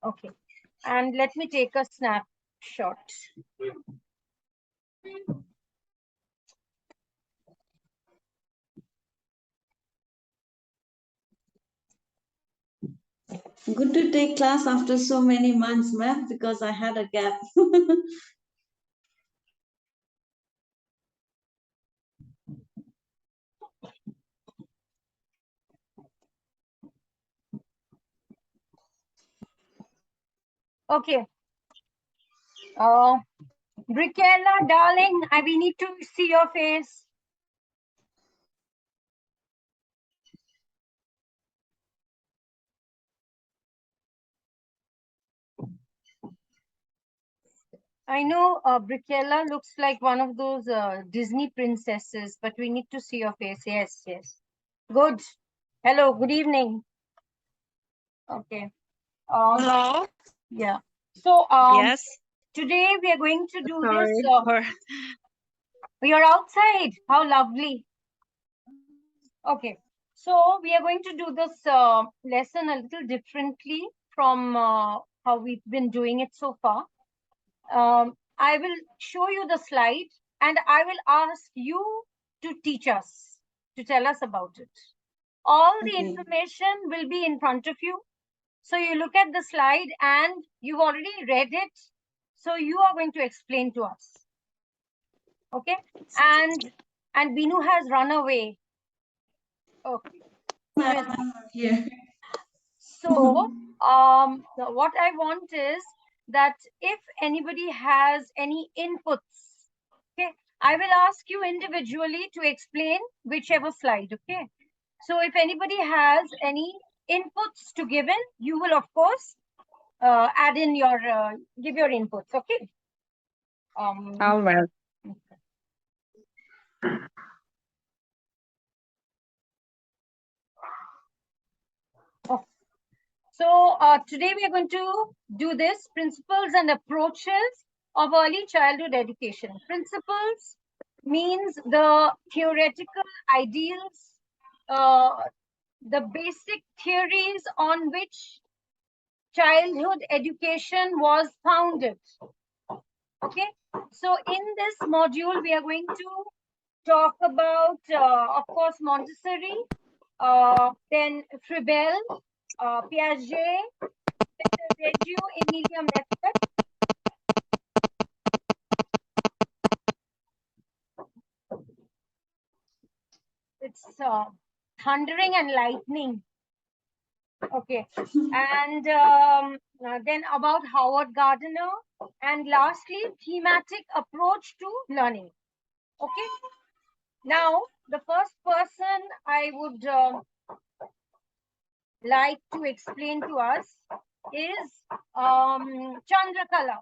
Okay. And let me take a snapshot. Good to take class after so many months, ma'am, because I had a gap. Okay. Brickella, darling, we need to see your face. I know Brickella looks like one of those Disney princesses, but we need to see your face. Yes, yes. Good. Hello, good evening. Okay. Hello. Yeah. So Yes. today we are going to do this. Sorry for. You're outside. How lovely. Okay. So we are going to do this lesson a little differently from how we've been doing it so far. I will show you the slide and I will ask you to teach us, to tell us about it. All the Okay. information will be in front of you. So you look at the slide and you've already read it. So you are going to explain to us. Okay. And Binu has run away. Okay. Here. So what I want is that if anybody has any inputs, okay, I will ask you individually to explain whichever slide, okay? So if anybody has any inputs to give in, you will of course add in your, give your inputs, okay? All well. So today we are going to do this, principles and approaches of early childhood education. Principles means the theoretical ideals, the basic theories on which childhood education was founded. Okay, so in this module, we are going to talk about, of course, Montessori, then Froebel, Piaget, Reggio Emilia method. It's thundering and lightning. Okay, and then about Howard Gardner, and lastly, thematic approach to learning. Okay, now the first person I would like to explain to us is Chandrakala.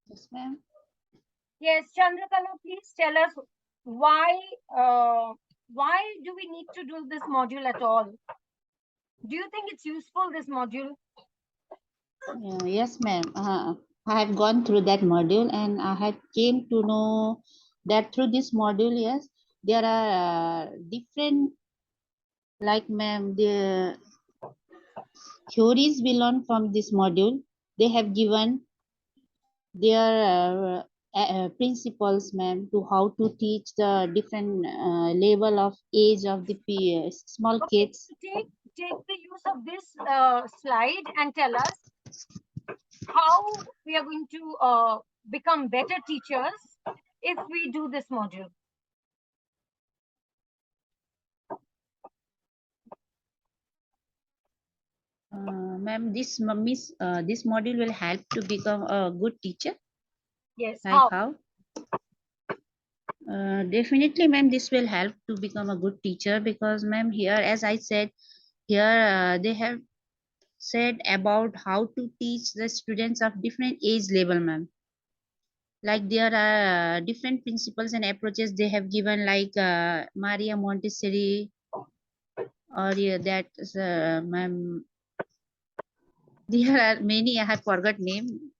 Yes, ma'am. Yes, Chandrakala, please tell us why do we need to do this module at all? Do you think it's useful, this module? Yes, ma'am. I have gone through that module and I have came to know that through this module, yes, there are different, like ma'am, the theories we learn from this module. They have given their principles, ma'am, to how to teach the different level of age of the small kids. Take the use of this slide and tell us how we are going to become better teachers if we do this module. Ma'am, this module will help to become a good teacher. Yes. Like how? Definitely, ma'am, this will help to become a good teacher because, ma'am, here, as I said, here they have said about how to teach the students of different age level, ma'am. Like there are different principles and approaches they have given, like Maria Montessori, or that ma'am. There are many, I have forgot name.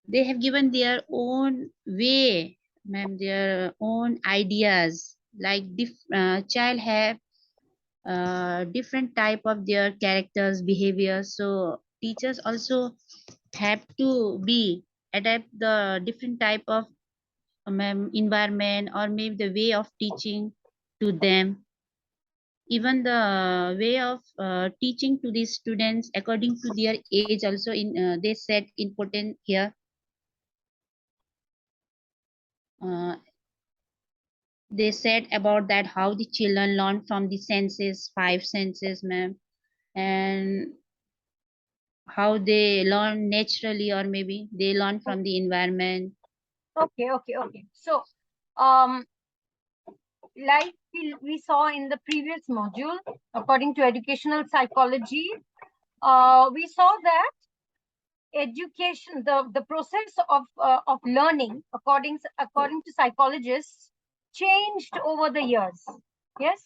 They have given their own way, ma'am, their own ideas. Like child have different type of their characters, behaviors. So teachers also have to be adapt the different type of environment, or maybe the way of teaching to them. Even the way of teaching to these students according to their age also they said important here. uh, they said about that how the children learn from the senses, five senses, ma'am, and how they learn naturally, or maybe they learn from the environment. Okay. So, um, like we saw in the previous module, according to educational psychology, we saw that education, the process of learning, according to psychologists, changed over the years. Yes.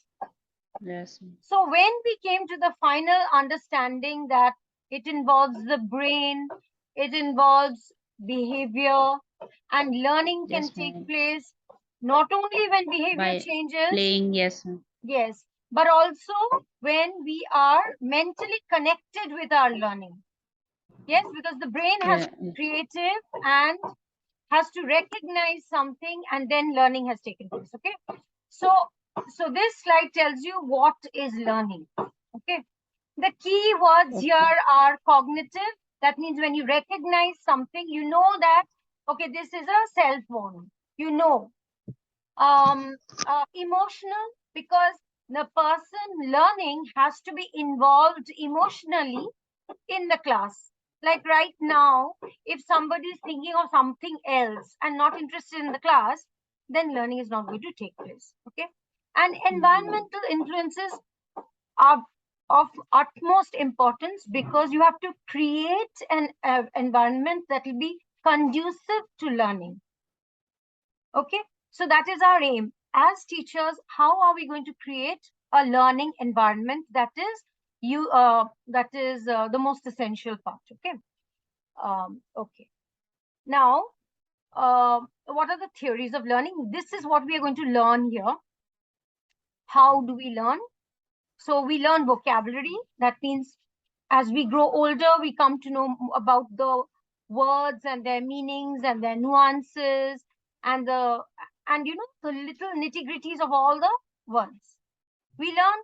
Yes. So when we came to the final understanding that it involves the brain, it involves behavior, and learning can Yes, take ma'am. place not only when behavior By changes, playing, yes, ma'am. yes, but also when we are mentally connected with our learning. Yes, because the brain has to be creative and has to recognize something, and then learning has taken place. Okay, so this slide tells you what is learning. Okay, the key words here are cognitive. That means when you recognize something, you know that okay, this is a cell phone. You know, emotional, because the person learning has to be involved emotionally in the class. Like right now, if somebody is thinking of something else and not interested in the class, then learning is not going to take place. Okay. And environmental influences are of utmost importance, because you have to create an environment that will be conducive to learning. Okay. So that is our aim. As teachers, how are we going to create a learning environment that is the most essential part? Okay. Okay. Now, what are the theories of learning? This is what we are going to learn here. How do we learn? So we learn vocabulary. That means as we grow older, we come to know about the words and their meanings and their nuances and the little nitty-gritties of all the words. We learn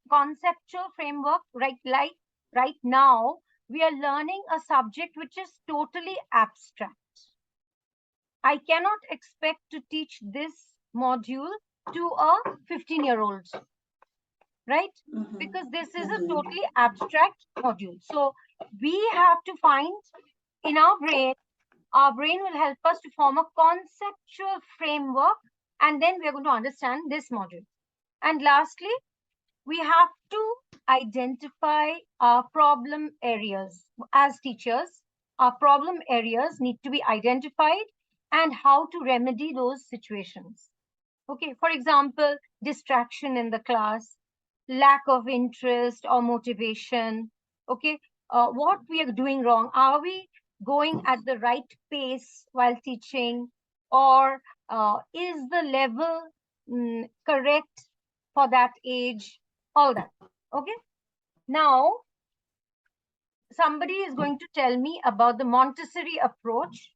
conceptual framework, like right now we are learning a subject which is totally abstract. I cannot expect to teach this module to a 15-year-old, right? Because this is a totally abstract module. So we have to find in our brain will help us to form a conceptual framework, and then we are going to understand this module. And lastly, we have to identify our problem areas. As teachers, our problem areas need to be identified and how to remedy those situations. Okay, for example, distraction in the class, lack of interest or motivation. Okay, what we are doing wrong? Are we going at the right pace while teaching, or is the level correct for that age? All that. Okay. Now, somebody is going to tell me about the Montessori approach.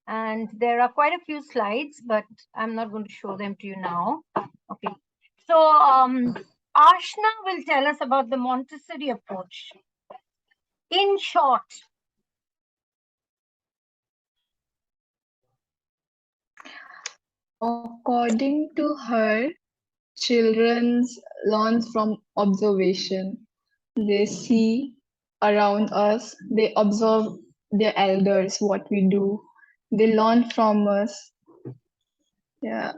And there are quite a few slides, but I'm not going to show them to you now. Okay. So Ashna will tell us about the Montessori approach. In short. According to her, children learn from observation. They see around us, they observe their elders, what we do. They learn from us. Yeah.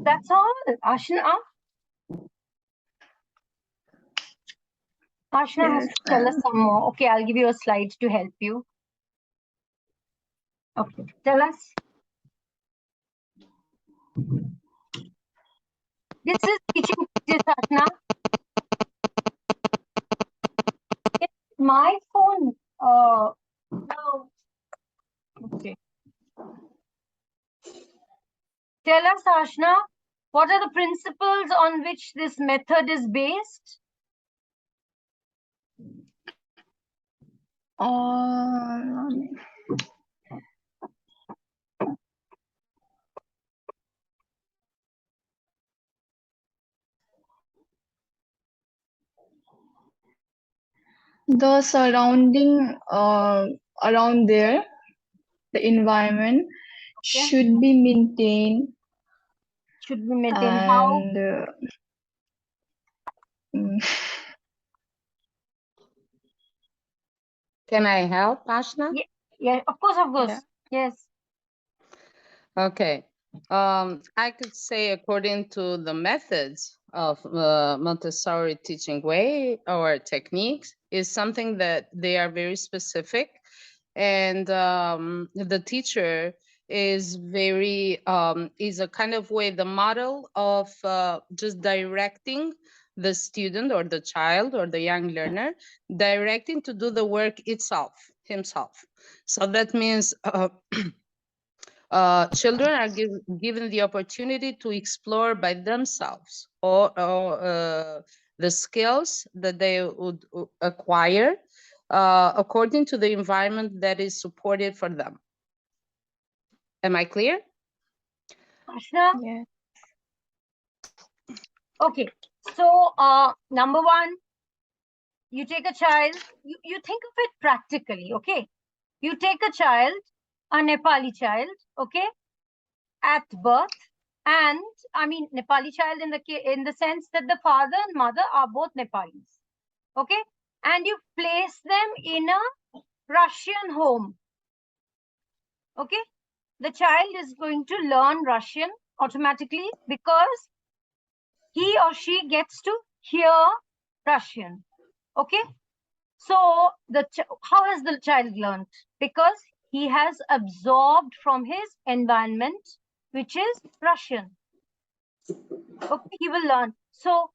That's all, Ashna. Ashna has Yes, to tell us some more. Okay, I'll give you a slide to help you. Okay, tell us. This is teaching practice, Ashna. my phone? No. Okay. Tell us, Ashna, what are the principles on which this method is based? The surrounding around there, the environment should be maintained. Should be maintained. How? And mm, Can I help, Ashna? Yeah, of course, of course. Yeah. Yes. Okay. I could say according to the methods of Montessori teaching way or techniques is something that they are very specific, and the teacher is very is a kind of way the model of just directing the student or the child or the young learner, directing to do the work himself. So that means children are given the opportunity to explore by themselves or the skills that they would acquire according to the environment that is supported for them. Am I clear? Ashna? yeah. Okay. So, number one, you take a child, you think of it practically, okay? You take a child, a Nepali child, okay, at birth, and I mean Nepali child in the sense that the father and mother are both Nepalis, okay, and you place them in a Russian home, okay. The child is going to learn Russian automatically because he or she gets to hear Russian, okay. So how has the child learned? Because he has absorbed from his environment, which is Russian. Okay, he will learn. So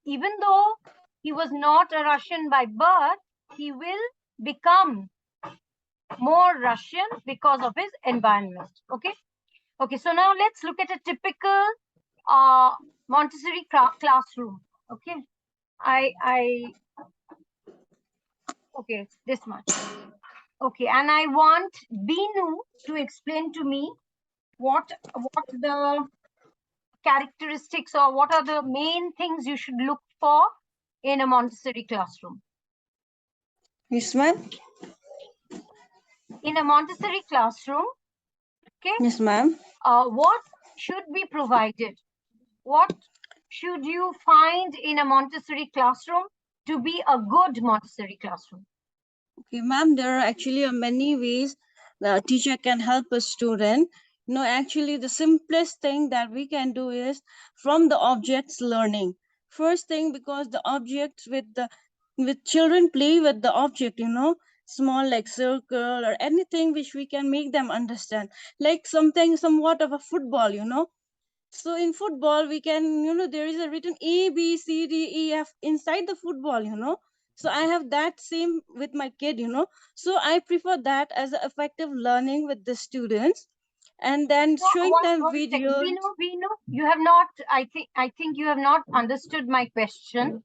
even though he was not a Russian by birth, he will become more Russian because of his environment. Okay. Okay. So now let's look at a typical Montessori classroom. Okay. Okay, this much. Okay, and I want Binu to explain to me what the characteristics or what are the main things you should look for in a Montessori classroom. Yes, ma'am. In a Montessori classroom, okay, Yes, ma'am. what should be provided? What should you find in a Montessori classroom to be a good Montessori classroom? Okay, ma'am, there are actually many ways the teacher can help a student. Actually, the simplest thing that we can do is from the objects learning. First thing, because the objects with children play with the object, small like circle or anything which we can make them understand, like something somewhat of a football. So in football, we can, there is a written A, B, C, D, E, F inside the football, So I have that same with my kid, So I prefer that as an effective learning with the students, and then showing them videos. Binu, you have not, I think you have not understood my question.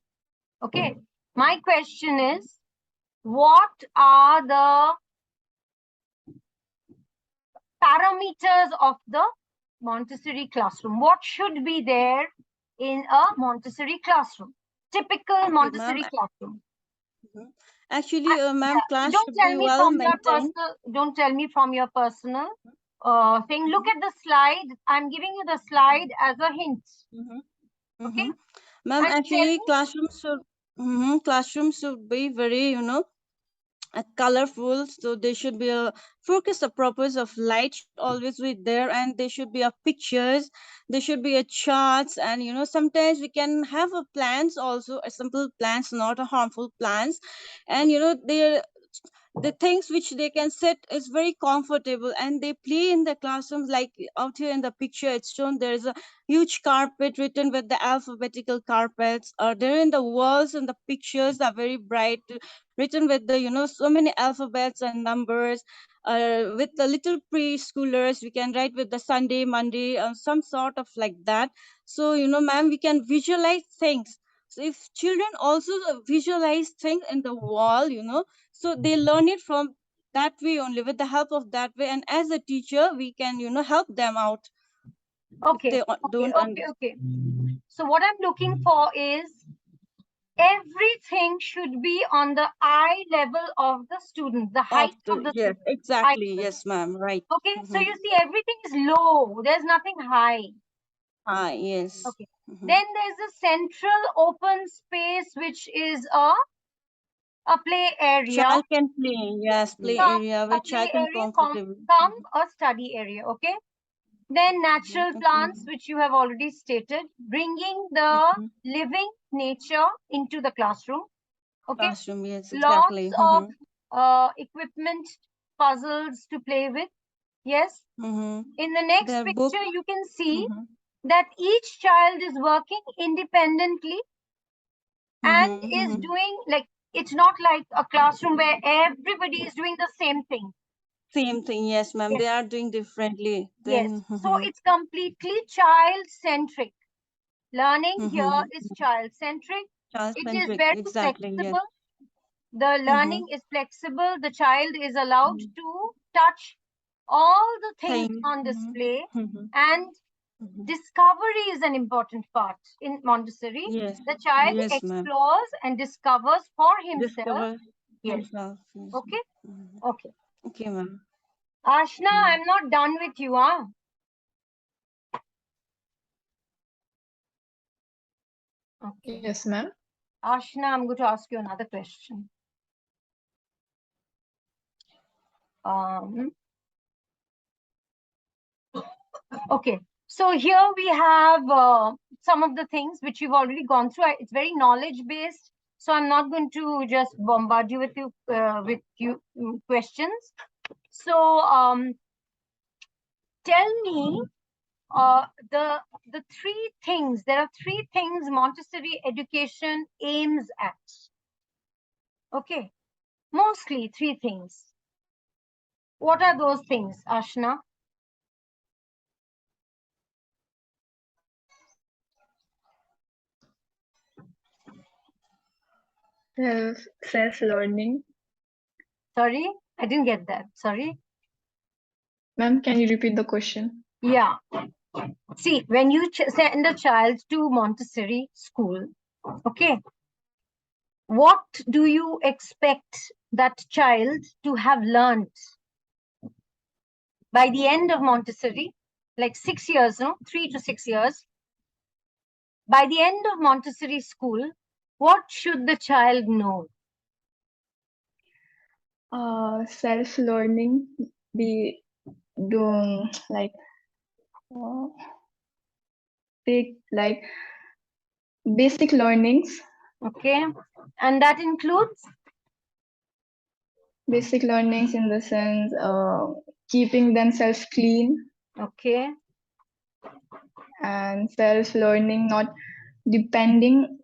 Okay. My question is, what are the parameters of the Montessori classroom? What should be there in a Montessori classroom? Typical Montessori classroom. Actually, ma'am, class Don't should tell be me well from your maintained. personal. Don't tell me from your personal thing. Look at the slide. I'm giving you the slide as a hint. Okay. Ma'am, And actually, classrooms should be very, colorful, so they should be a focus. The purpose of light should always be there, and they should be a pictures, there should be a charts, and sometimes we can have a plants also, a simple plants, not a harmful plants, and the things which they can sit is very comfortable, and they play in the classrooms. Like out here in the picture it's shown, there is a huge carpet written with the alphabetical carpets, or there in the walls, and the pictures are very bright, written with the so many alphabets and numbers. With the little preschoolers, we can write with the Sunday, Monday, some sort of like that. So ma'am, we can visualize things. So if children also visualize things in the wall, so they learn it from that way only, with the help of that way. And as a teacher, we can help them out if Okay, they okay, don't okay, understand. okay. So what I'm looking for is everything should be on the eye level of the student, the height of the Yes, student. exactly. Eye. Yes, ma'am. Right. Okay, so you see everything is low. There's nothing high. Yes. Okay. Then there's a central open space which is a play area. Child can play. Yes, play Come, area a where play child can area, comfortable. come a study area. Okay. Then natural Okay. plants, which you have already stated, bringing the living nature into the classroom. Okay. Classroom. Yes, Lots exactly. of equipment, puzzles to play with. Yes. In the next Their book. picture, you can see that each child is working independently and is doing, like, it's not like a classroom where everybody is doing the same thing. Same thing. Yes, ma'am. Yes. They are doing differently. Then. Yes. So it's completely child-centric. Learning here is child-centric. It is Child-centric. very Exactly. Yes. flexible. The learning is flexible. The child is allowed to touch all the things Thing. on display, and discovery is an important part in Montessori. Yes. The child Yes, ma'am. explores and discovers for himself. Discover Yes. himself. Yes. Okay. Okay. Okay, ma'am. Ashna, I'm not done with you, huh? Okay. Yes, ma'am. Ashna, I'm going to ask you another question. Okay, so here we have some of the things which you've already gone through. It's very knowledge based, so I'm not going to just bombard you with questions. So tell me the three things. There are three things Montessori education aims at. Okay, mostly three things. What are those things, Ashna? Self-learning. Sorry, I didn't get that. Sorry. Ma'am, can you repeat the question? Yeah. See, when you send a child to Montessori school, okay, what do you expect that child to have learned by the end of Montessori? Like 6 years, no? 3 to 6 years. By the end of Montessori school, what should the child know? Self-learning, be doing like big, like basic learnings. Okay, and that includes Basic learnings in the sense keeping themselves clean, okay, and self-learning, not depending.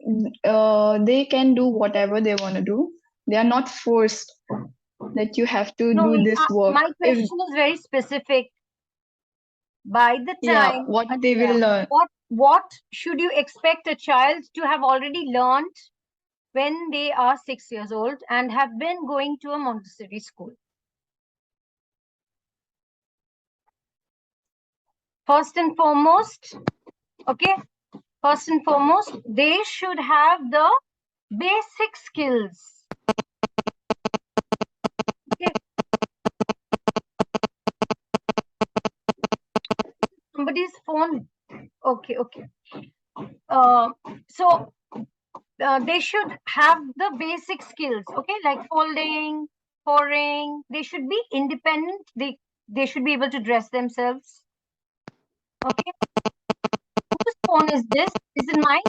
They can do whatever they want to do. They are not forced that you have to no. do this work. My question is very specific. By the time, What they will learn. What should you expect a child to have already learned when they are 6 years old and have been going to a Montessori school? First and foremost, okay, first and foremost, they should have the basic skills. Okay. Somebody's phone. Okay, okay. So they should have the basic skills, okay, like folding, pouring. They should be independent. They should be able to dress themselves. Okay. Whose phone is this? Is it mine?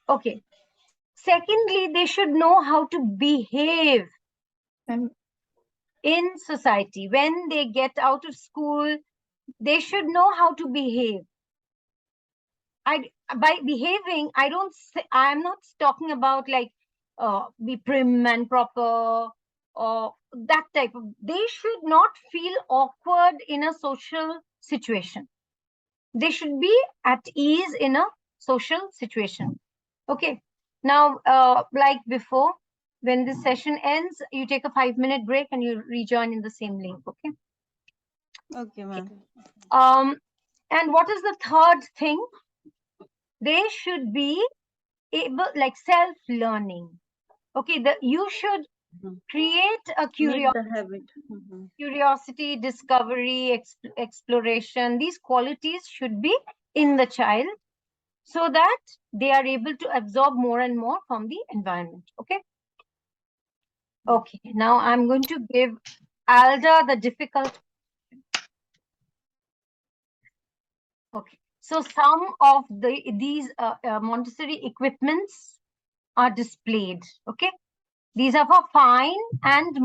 Okay. Secondly, they should know how to behave And in society. When they get out of school, they should know how to behave. By behaving, I'm not talking about like be prim and proper or that type of. They should not feel awkward in a social situation. They should be at ease in a social situation. Okay. Now, like before, when this session ends, you take a 5-minute break and you rejoin in the same link. Okay. Okay, ma'am. And what is the third thing? They should be able, like self-learning. Okay, you should Mhm. create a Make the habit. curiosity, discovery, exploration. These qualities should be in the child so that they are able to absorb more and more from the environment. Okay. Okay, now I'm going to give Alda the difficult. Okay, so some of these Montessori equipments are displayed. Okay, these are for fine and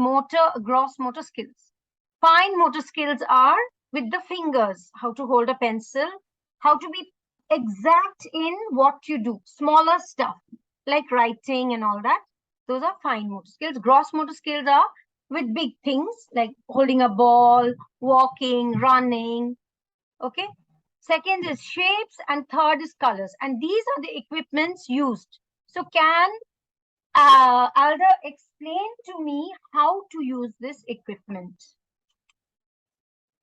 gross motor skills. Fine motor skills are with the fingers, how to hold a pencil, how to be exact in what you do, smaller stuff like writing and all that. Those are fine motor skills. Gross motor skills are with big things like holding a ball, walking, running. Okay. Second is shapes and third is colors. And these are the equipments used. So can Alda explain to me how to use this equipment?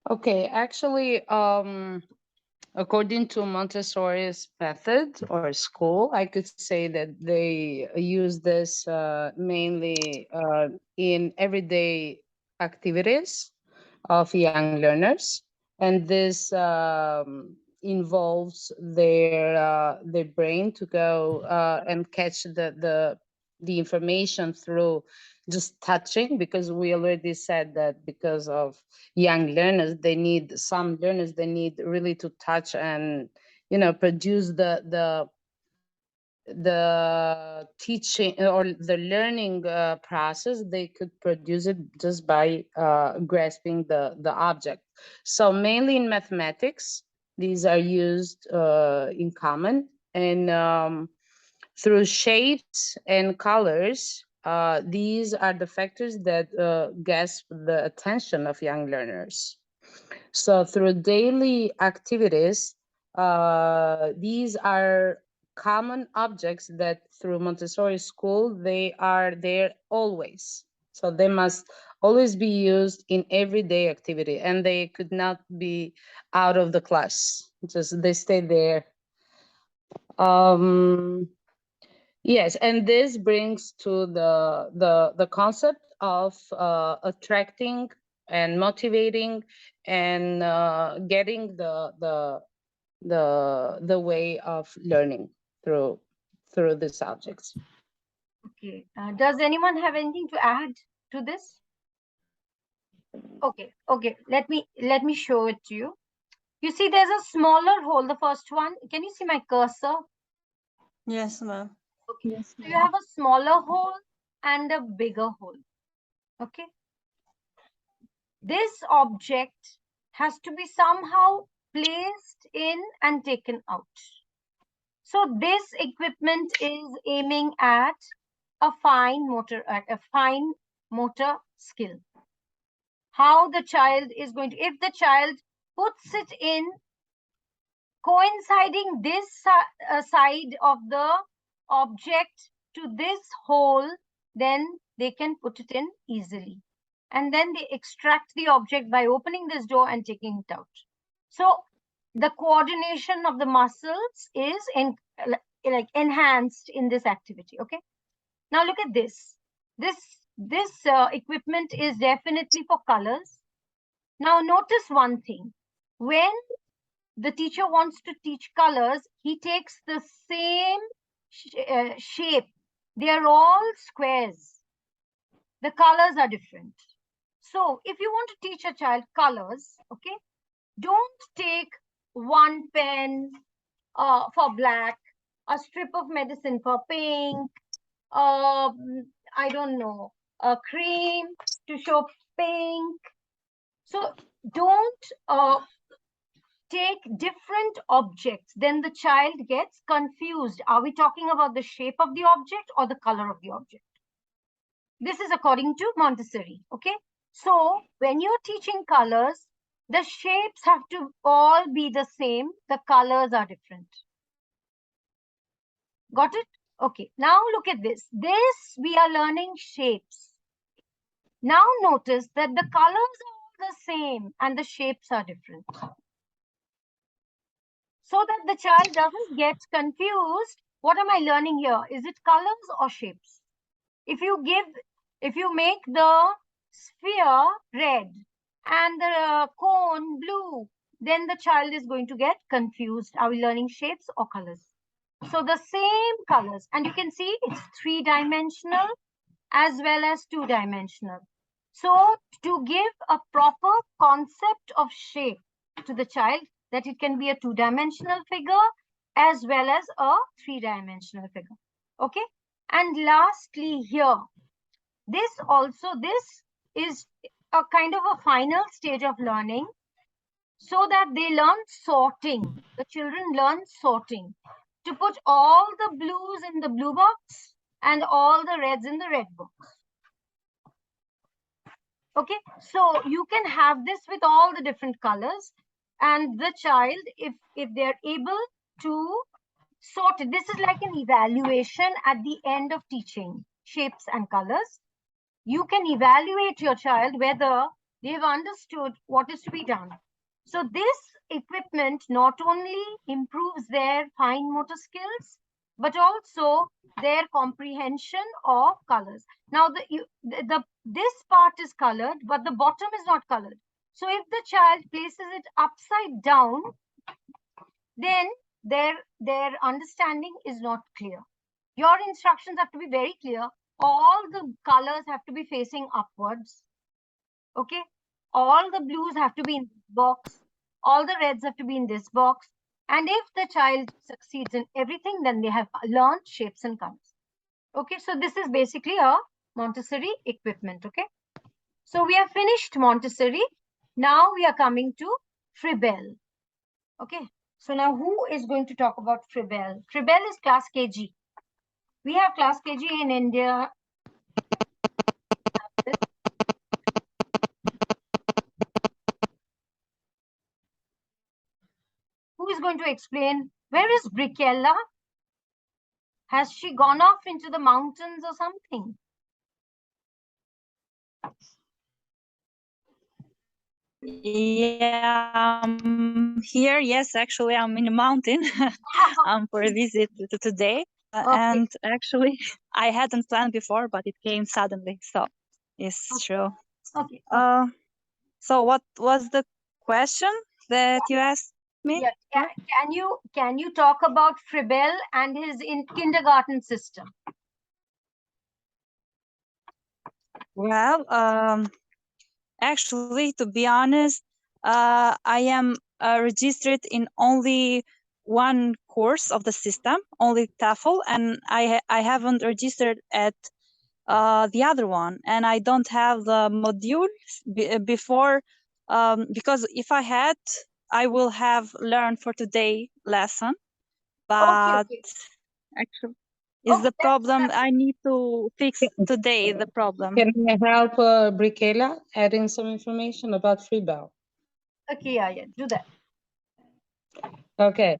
Okay, actually, according to Montessori's method or school, I could say that they use this mainly in everyday activities of young learners, and this involves their brain to go and catch the information through just touching, because we already said that because of young learners, some learners they need really to touch and produce the teaching or the learning process. They could produce it just by grasping the object. So mainly in mathematics, these are used in common, and through shapes and colors, these are the factors that grasp the attention of young learners. So through daily activities, these are common objects that through Montessori school, they are there always. So they must always be used in everyday activity, and they could not be out of the class. Just they stay there. Yes, and this brings to the concept of attracting and motivating and getting the way of learning through the subjects. Okay. Does anyone have anything to add to this? Okay. Okay. Let me show it to you. You see, there's a smaller hole. The first one. Can you see my cursor? Yes, ma'am. Okay. yes, So you have a smaller hole and a bigger hole. Okay. This object has to be somehow placed in and taken out. So this equipment is aiming at a fine motor skill. How the child is going to, if the child puts it in coinciding this side of the object to this hole, then they can put it in easily. And then they extract the object by opening this door and taking it out. So the coordination of the muscles is like enhanced in this activity. Okay. Now look at this. This equipment is definitely for colors. Now notice one thing. When the teacher wants to teach colors, he takes the same shape. They are all squares. The colors are different. So if you want to teach a child colors, okay, don't take one pen for black, a strip of medicine for pink, I don't know, a cream to show pink. So don't take different objects, then the child gets confused. Are we talking about the shape of the object or the color of the object? This is according to Montessori, okay? So when you're teaching colors, the shapes have to all be the same, the colors are different. Got it? Okay, now look at this. This, we are learning shapes. Now notice that the colors are all the same and the shapes are different. So that the child doesn't get confused. What am I learning here? Is it colors or shapes? If you make the sphere red and the cone blue, then the child is going to get confused. Are we learning shapes or colors? So the same colors, and you can see it's 3-dimensional as well as 2-dimensional. So to give a proper concept of shape to the child, that it can be a 2-dimensional figure as well as a 3-dimensional figure. Okay. And lastly here, this is a kind of a final stage of learning, so that they learn sorting. The children learn sorting, to put all the blues in the blue box and all the reds in the red box. Okay, so you can have this with all the different colors, and the child, if they're able to sort it, this is like an evaluation at the end of teaching shapes and colors. You can evaluate your child whether they've understood what is to be done. So this equipment not only improves their fine motor skills, but also their comprehension of colors. Now, this part is colored, but the bottom is not colored. So if the child places it upside down, then their understanding is not clear. Your instructions have to be very clear. All the colors have to be facing upwards. Okay. All the blues have to be in this box. All the reds have to be in this box. And if the child succeeds in everything, then they have learned shapes and colors. Okay. So this is basically a Montessori equipment. Okay. So we have finished Montessori. Now we are coming to Fribel. Okay. So now who is going to talk about Fribel? Fribel is class KG. We have class KG in India. Who is going to explain? Where is Brickella? Has she gone off into the mountains or something? Yeah, here, yes, actually, I'm in a mountain for a visit today. Okay. And actually, I hadn't planned before, but it came suddenly. So it's true. Okay. So what was the question that you asked me? Yeah. Can you talk about Fribel and his kindergarten system? Well, actually, to be honest, I am registered in only one course of the system, only TOEFL, and I haven't registered at the other one, and I don't have the modules before, because if I had, I will have learned for today lesson, but Okay. actually is the problem. I need to fix today the problem. Can I help Brickella adding some information about Fribel? Okay, yeah, do that. Okay.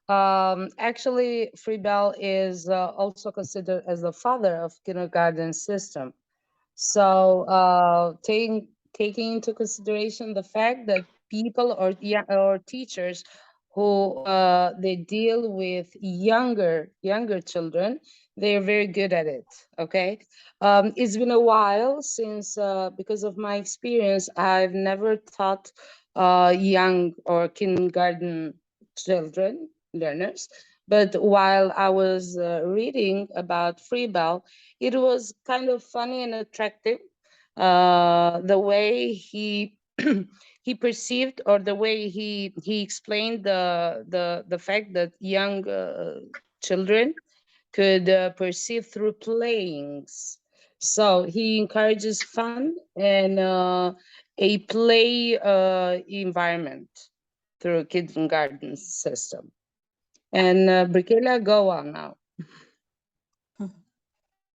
Actually, Fribel is also considered as the father of kindergarten system. So taking into consideration the fact that people or teachers who they deal with younger children, they're very good at it. Okay. It's been a while since because of my experience, I've never taught young or kindergarten children learners, but while I was reading about Fribel, it was kind of funny and attractive, the way he he perceived, or the way he explained the fact that young children could perceive through playings. So he encourages fun and a play environment through kindergarten system. And Brikela, go on now.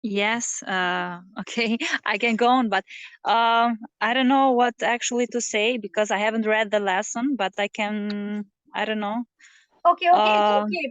Yes, okay, I can go on, but I don't know what actually to say because I haven't read the lesson, but I don't know. Okay, it's okay.